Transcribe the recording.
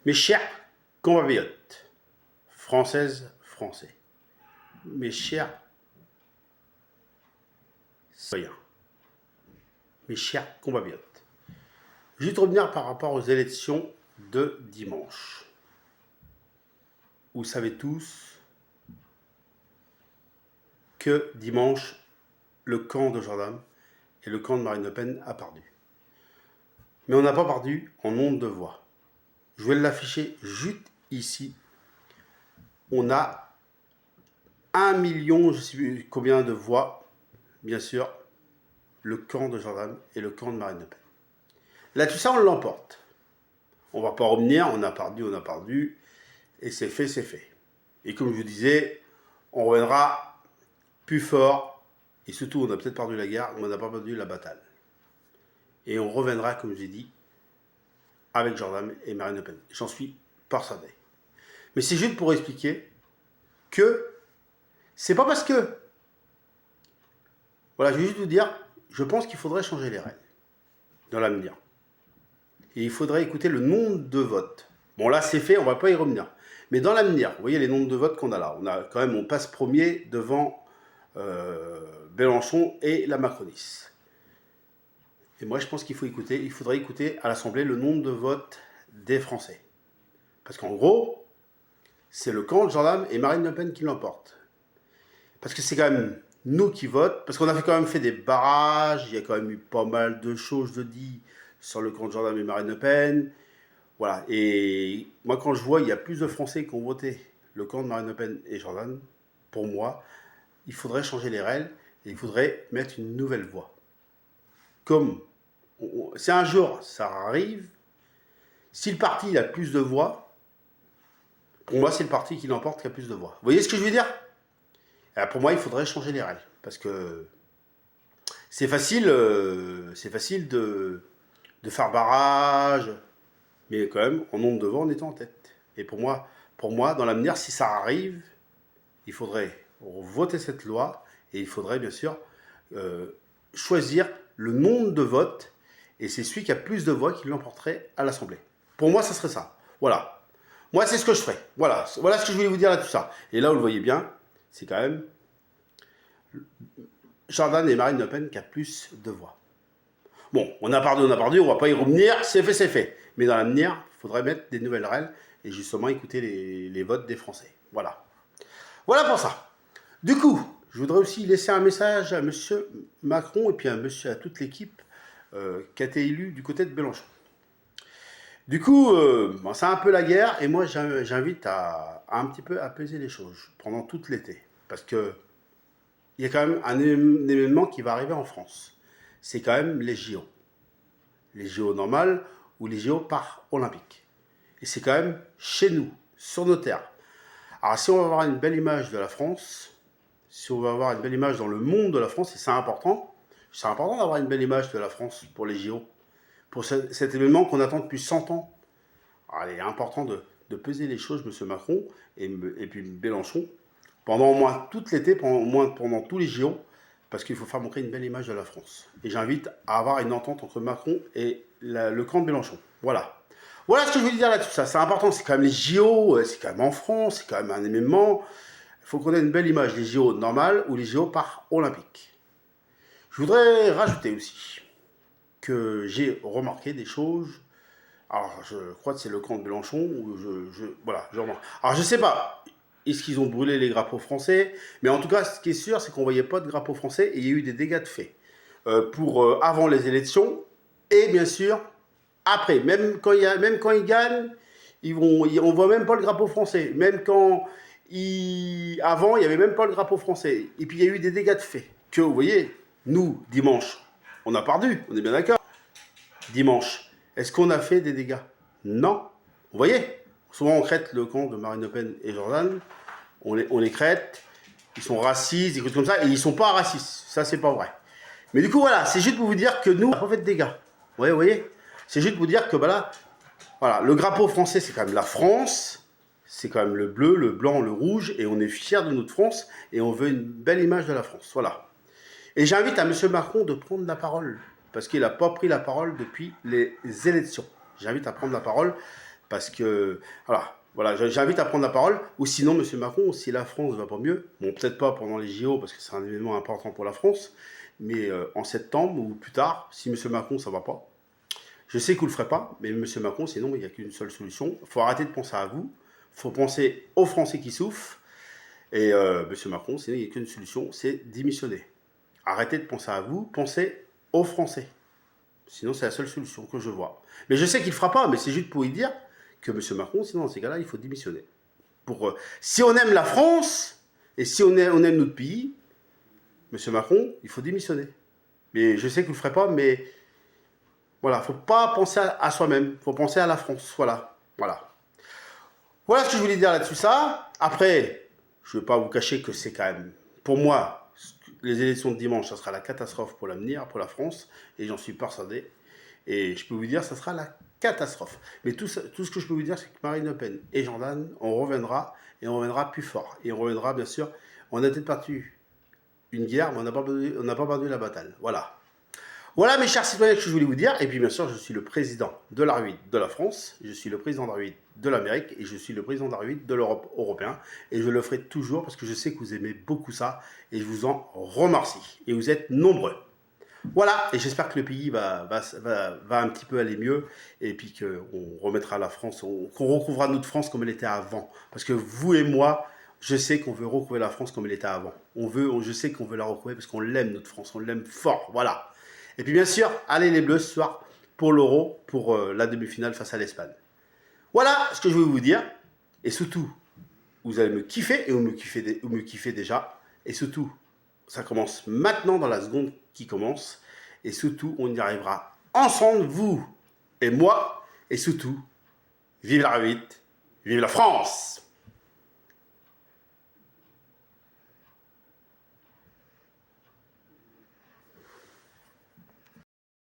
Mes chers compatriotes, françaises, français, mes chers citoyens, mes chers compatriotes, je vais te revenir par rapport aux élections de dimanche. Vous savez tous que dimanche, le camp de Jordan et le camp de Marine Le Pen a perdu. Mais on n'a pas perdu en nombre de voix. Je vais l'afficher juste ici. On a 1 million, je ne sais plus combien de voix, bien sûr, le camp de Jordan et le camp de Marine Le Pen. Là, tout ça, on l'emporte. On ne va pas revenir, on a perdu, et c'est fait, c'est fait. Et comme je vous disais, on reviendra plus fort, et surtout, on a peut-être perdu la guerre, mais on n'a pas perdu la bataille. Et on reviendra, comme j'ai dit, avec Jordan et Marine Le Pen. J'en suis persuadé. Mais c'est juste pour expliquer que c'est pas parce que... Voilà, je vais juste vous dire, je pense qu'il faudrait changer les règles dans l'avenir. Et il faudrait écouter le nombre de votes. Bon, là, c'est fait, on ne va pas y revenir. Mais dans l'avenir, vous voyez les nombres de votes qu'on a là. On passe premier devant Mélenchon et la Macronis. Et moi, je pense qu'il faudrait écouter à l'Assemblée le nombre de votes des Français. Parce qu'en gros, c'est le camp de Jordan et Marine Le Pen qui l'emporte. Parce que c'est quand même nous qui votons, parce qu'on a quand même fait des barrages, il y a quand même eu pas mal de choses, je dis, sur le camp de Jordan et Marine Le Pen. Voilà, et moi quand je vois, il y a plus de Français qui ont voté le camp de Marine Le Pen et Jordan, pour moi, il faudrait changer les règles, et il faudrait mettre une nouvelle voie. Comme, si un jour ça arrive, si le parti a plus de voix, pour moi c'est le parti qui l'emporte qui a plus de voix. Vous voyez ce que je veux dire ? Alors pour moi, il faudrait changer les règles, parce que c'est facile de faire barrage, mais quand même, en nombre de voix, on est en tête. Et pour moi, dans l'avenir, si ça arrive, il faudrait voter cette loi, et il faudrait bien sûr choisir le nombre de votes, et c'est celui qui a plus de voix qui l'emporterait à l'Assemblée. Pour moi, ça serait ça. Voilà. Moi, c'est ce que je ferais. Voilà ce que je voulais vous dire là, tout ça. Et là, vous le voyez bien, c'est quand même Jordan et Marine Le Pen qui a plus de voix. Bon, on a perdu, on va pas y revenir, c'est fait, c'est fait. Mais dans l'avenir, il faudrait mettre des nouvelles règles et justement écouter les votes des Français. Voilà. Voilà pour ça. Du coup, je voudrais aussi laisser un message à M. Macron et puis à toute l'équipe qui a été élue du côté de Mélenchon. Du coup, c'est un peu la guerre et moi j'invite à un petit peu apaiser les choses pendant tout l'été. Parce que il y a quand même un événement qui va arriver en France. C'est quand même les JO. Les JO normales ou les JO paralympiques. Et c'est quand même chez nous, sur nos terres. Alors si on va avoir une belle image de la France, si on va avoir une belle image dans le monde de la France, et c'est important d'avoir une belle image de la France pour les JO, pour cet événement qu'on attend depuis 100 ans. Alors, il est important de peser les choses, M. Macron et puis Mélenchon, pendant au moins tout l'été, pendant tous les JO, parce qu'il faut faire montrer une belle image de la France. Et j'invite à avoir une entente entre Macron et le camp de Mélenchon. Voilà. Voilà ce que je veux dire là, tout ça. C'est important, c'est quand même les JO, c'est quand même en France, c'est quand même un événement. Il faut qu'on ait une belle image, les JO normales ou les JO paralympiques. Je voudrais rajouter aussi que j'ai remarqué des choses. Alors, je crois que c'est le camp de Mélenchon, où voilà, je remarque. Alors, je sais pas, est-ce qu'ils ont brûlé les drapeaux français? Mais en tout cas, ce qui est sûr, c'est qu'on ne voyait pas de drapeaux français et il y a eu des dégâts de fait. Avant les élections et bien sûr, après. Même quand ils gagnent, on ne voit même pas le drapeau français. Même quand avant, il n'y avait même pas le drapeau français. Et puis, il y a eu des dégâts de fait. Que, vous voyez, nous, dimanche, on a perdu, on est bien d'accord. Dimanche, est-ce qu'on a fait des dégâts? Non. Vous voyez, souvent on crête le camp de Marine Le Pen et Jordan, on les crête, ils sont racistes, des choses comme ça, et ils sont pas racistes. Ça, c'est pas vrai. Mais du coup, voilà, c'est juste pour vous dire que nous, on n'a pas fait de dégâts. Vous voyez, c'est juste pour vous dire que voilà, le drapeau français, c'est quand même la France, c'est quand même le bleu, le blanc, le rouge, et on est fiers de notre France, et on veut une belle image de la France. Voilà. Et j'invite à M. Macron de prendre la parole, parce qu'il n'a pas pris la parole depuis les élections. J'invite à prendre la parole, Parce que, voilà, j'invite à prendre la parole. Ou sinon, M. Macron, si la France ne va pas mieux, bon, peut-être pas pendant les JO, parce que c'est un événement important pour la France, mais en septembre ou plus tard, si M. Macron, ça ne va pas, je sais que vous ne le ferez pas, mais M. Macron, sinon, il n'y a qu'une seule solution. Il faut arrêter de penser à vous. Il faut penser aux Français qui souffrent. Et M. Macron, sinon, il n'y a qu'une solution, c'est démissionner. Arrêtez de penser à vous, pensez aux Français. Sinon, c'est la seule solution que je vois. Mais je sais qu'il ne le fera pas, mais c'est juste pour lui dire que M. Macron, sinon, dans ces cas-là, il faut démissionner. Si on aime la France, et si on aime notre pays, M. Macron, il faut démissionner. Mais je sais que vous ne le ferez pas, mais voilà, il ne faut pas penser à soi-même, il faut penser à la France. Voilà. Voilà ce que je voulais dire là-dessus. Ça. Après, je ne vais pas vous cacher que c'est quand même, pour moi, les élections de dimanche, ça sera la catastrophe pour l'avenir, pour la France, et j'en suis persuadé. Et je peux vous dire, ça sera la catastrophe. Mais tout ce que je peux vous dire, c'est que Marine Le Pen et Jordan, on reviendra, et on reviendra plus fort. Et on reviendra, bien sûr, on a peut-être perdu une guerre, mais on n'a pas perdu la bataille. Voilà. Voilà mes chers citoyens, que je voulais vous dire. Et puis bien sûr, je suis le président de la R8 de la France, je suis le président de la R8 de l'Amérique et je suis le président de la R8 de l'Europe européen. Et je le ferai toujours parce que je sais que vous aimez beaucoup ça et je vous en remercie. Et vous êtes nombreux. Voilà, et j'espère que le pays va un petit peu aller mieux et puis qu'on remettra la France, qu'on recouvrira notre France comme elle était avant. Parce que vous et moi, je sais qu'on veut recouvrer la France comme elle était avant. Je sais qu'on veut la recouvrer parce qu'on l'aime, notre France, on l'aime fort. Voilà. Et puis bien sûr, allez les Bleus ce soir pour l'Euro, pour la demi-finale face à l'Espagne. Voilà ce que je voulais vous dire. Et surtout, vous allez me kiffer, et vous me kiffez déjà. Et surtout, ça commence maintenant dans la seconde qui commence. Et surtout, on y arrivera ensemble, vous et moi. Et surtout, vive la R8, vive la France!